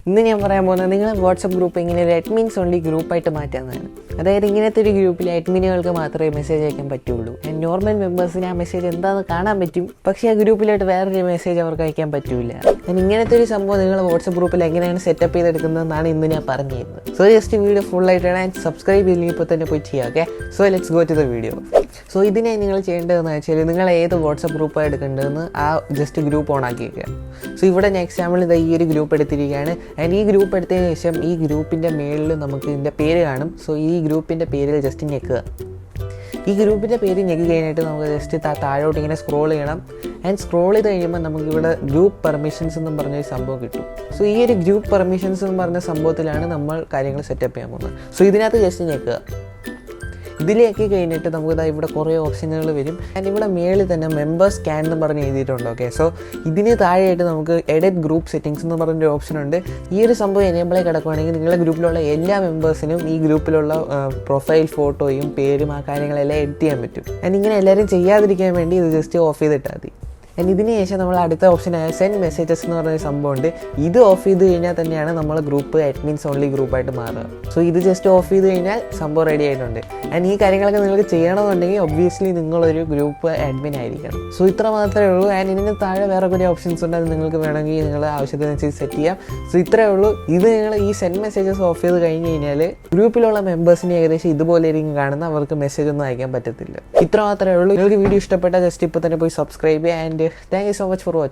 ഇന്ന് ഞാൻ പറയാൻ പോകുന്നത് നിങ്ങൾ വാട്സപ്പ് ഗ്രൂപ്പ് ഇങ്ങനെ ഒരു അഡ്മിൻസ് ഓൺലി ഗ്രൂപ്പായിട്ട് മാറ്റാവുന്നതാണ്. അതായത് ഇങ്ങനത്തെ ഒരു ഗ്രൂപ്പിൽ അഡ്മിനുകൾക്ക് മാത്രമേ മെസ്സേജ് അയക്കാൻ പറ്റുള്ളൂ. നോർമൽ മെമ്പേഴ്സിന് ആ മെസ്സേജ് എന്താണെന്ന് കാണാൻ പറ്റും, പക്ഷേ ആ ഗ്രൂപ്പിലായിട്ട് വേറൊരു മെസ്സേജ് അവർക്ക് അയക്കാൻ പറ്റില്ല. ഇങ്ങനത്തെ ഒരു സംഭവം നിങ്ങൾ വാട്സപ്പ് ഗ്രൂപ്പിൽ എങ്ങനെയാണ് സെറ്റപ്പ് ചെയ്തെടുക്കുന്നതെന്നാണ് ഇന്ന് ഞാൻ പറഞ്ഞു തരുന്നത്. സോ ജസ്റ്റ് വീഡിയോ ഫുൾ ആയിട്ടാണ് ആൻഡ് സബ്സ്ക്രൈബ് ചെയ്യില്ലെങ്കിൽ ഇപ്പോൾ തന്നെ പോയി ചെയ്യുക. Okay, so let's go to the video. So ഇതിനായി നിങ്ങൾ ചെയ്യേണ്ടതെന്ന് വെച്ചാൽ നിങ്ങൾ ഏത് വാട്സപ്പ് ഗ്രൂപ്പാണ് എടുക്കേണ്ടതെന്ന് ആ ജസ്റ്റ് ഗ്രൂപ്പ് ഓൺ ആക്കി വയ്ക്കുക. സോ ഇവിടെ ഞാൻ എക്സാമ്പിൾ ഈ ഒരു ഗ്രൂപ്പ് എടുത്തിരിക്കുകയാണ്. ആൻഡ് ഈ ഗ്രൂപ്പ് എടുത്തതിന് ശേഷം ഈ ഗ്രൂപ്പിൻ്റെ മേളിൽ നമുക്ക് ഇതിൻ്റെ പേര് കാണും. സോ ഈ ഗ്രൂപ്പിൻ്റെ പേരിൽ ജസ്റ്റ് ഞെക്കുക. ഈ ഗ്രൂപ്പിൻ്റെ പേര് ഞെക്കി കഴിഞ്ഞിട്ട് നമുക്ക് ജസ്റ്റ് താഴോട്ട് ഇങ്ങനെ സ്ക്രോൾ ചെയ്യണം. ആൻഡ് സ്ക്രോൾ ചെയ്ത് കഴിയുമ്പോൾ നമുക്കിവിടെ ഗ്രൂപ്പ് പെർമിഷൻസ് എന്നും പറഞ്ഞൊരു സംഭവം കിട്ടും. സോ ഈ ഒരു ഗ്രൂപ്പ് പെർമിഷൻസ് എന്ന് പറഞ്ഞ സംഭവത്തിലാണ് നമ്മൾ കാര്യങ്ങൾ സെറ്റപ്പ് ചെയ്യാൻ പോകുന്നത്. സോ ഇതിനകത്ത് ജസ്റ്റ് ഞെക്കുക. ഇതിലേക്ക് കഴിഞ്ഞിട്ട് നമുക്ക് ഇവിടെ കുറേ ഓപ്ഷനുകൾ വരും. ആൻഡ് ഇവിടെ മേളിൽ തന്നെ മെമ്പേഴ്സ് സ്കാൻ എന്ന് പറഞ്ഞ് എഴുതിയിട്ടുണ്ട്. ഓക്കെ, സോ ഇതിന് താഴെയായിട്ട് നമുക്ക് എഡിറ്റ് ഗ്രൂപ്പ് സെറ്റിംഗ്സ് എന്ന് പറഞ്ഞൊരു ഓപ്ഷൻ ഉണ്ട്. ഈ ഒരു സംഭവം എനേബിളായി കിടക്കുകയാണെങ്കിൽ നിങ്ങളുടെ ഗ്രൂപ്പിലുള്ള എല്ലാ മെമ്പേഴ്സിനും ഈ ഗ്രൂപ്പിലുള്ള പ്രൊഫൈൽ ഫോട്ടോയും പേരും ആ കാര്യങ്ങളെല്ലാം എഡിറ്റ് ചെയ്യാൻ പറ്റും. ആൻഡ് ഇങ്ങനെ എല്ലാവരും ചെയ്യാതിരിക്കാൻ വേണ്ടി ഇത് ജസ്റ്റ് ഓഫ് ചെയ്തിട്ടാൽ മതി. ആൻഡ് ഇതിന് ശേഷം നമ്മൾ അടുത്ത ഓപ്ഷനായ സെൻഡ് മെസ്സേജസ് എന്ന് പറഞ്ഞൊരു സംഭവമുണ്ട്. ഇത് ഓഫ് ചെയ്ത് കഴിഞ്ഞാൽ തന്നെയാണ് നമ്മൾ ഗ്രൂപ്പ് അഡ്മിൻസ് ഓൺലി ഗ്രൂപ്പായിട്ട് മാറുക. സോ ഇത് ജസ്റ്റ് ഓഫ് ചെയ്ത് കഴിഞ്ഞാൽ സംഭവം റെഡി ആയിട്ടുണ്ട്. ആൻഡ് ഈ കാര്യങ്ങളൊക്കെ നിങ്ങൾക്ക് ചെയ്യണമെന്നുണ്ടെങ്കിൽ ഒബ്വിയസ്ലി നിങ്ങളൊരു ഗ്രൂപ്പ് അഡ്മിൻ ആയിരിക്കണം. സോ ഇത്ര മാത്രമേ ഉള്ളൂ. ആൻഡ് ഇതിന് താഴെ വേറെ കുറേ ഓപ്ഷൻസ് ഉണ്ട്. അത് നിങ്ങൾക്ക് വേണമെങ്കിൽ നിങ്ങളുടെ ആവശ്യത്തിനനുസരിച്ച് സെറ്റ് ചെയ്യാം. സോ ഇത്രയേ ഉള്ളൂ. ഇത് നിങ്ങൾ ഈ സെൻഡ് മെസ്സേജസ് ഓഫ് ചെയ്ത് കഴിഞ്ഞ് കഴിഞ്ഞാൽ ഗ്രൂപ്പിലുള്ള മെമ്പേഴ്സിനെ ഏകദേശം ഇതുപോലെ ആയിരിക്കും കാണുന്ന, അവർക്ക് മെസ്സേജ് ഒന്നും അയക്കാൻ പറ്റത്തില്ല. ഇത്ര മാത്രമേ ഉള്ളൂ. നിങ്ങൾക്ക് വീഡിയോ ഇഷ്ടപ്പെട്ടാൽ ജസ്റ്റ് ഇപ്പോൾ തന്നെ പോയി സബ്സ്ക്രൈബ് ചെയ്യുക. And thank you so much for watching.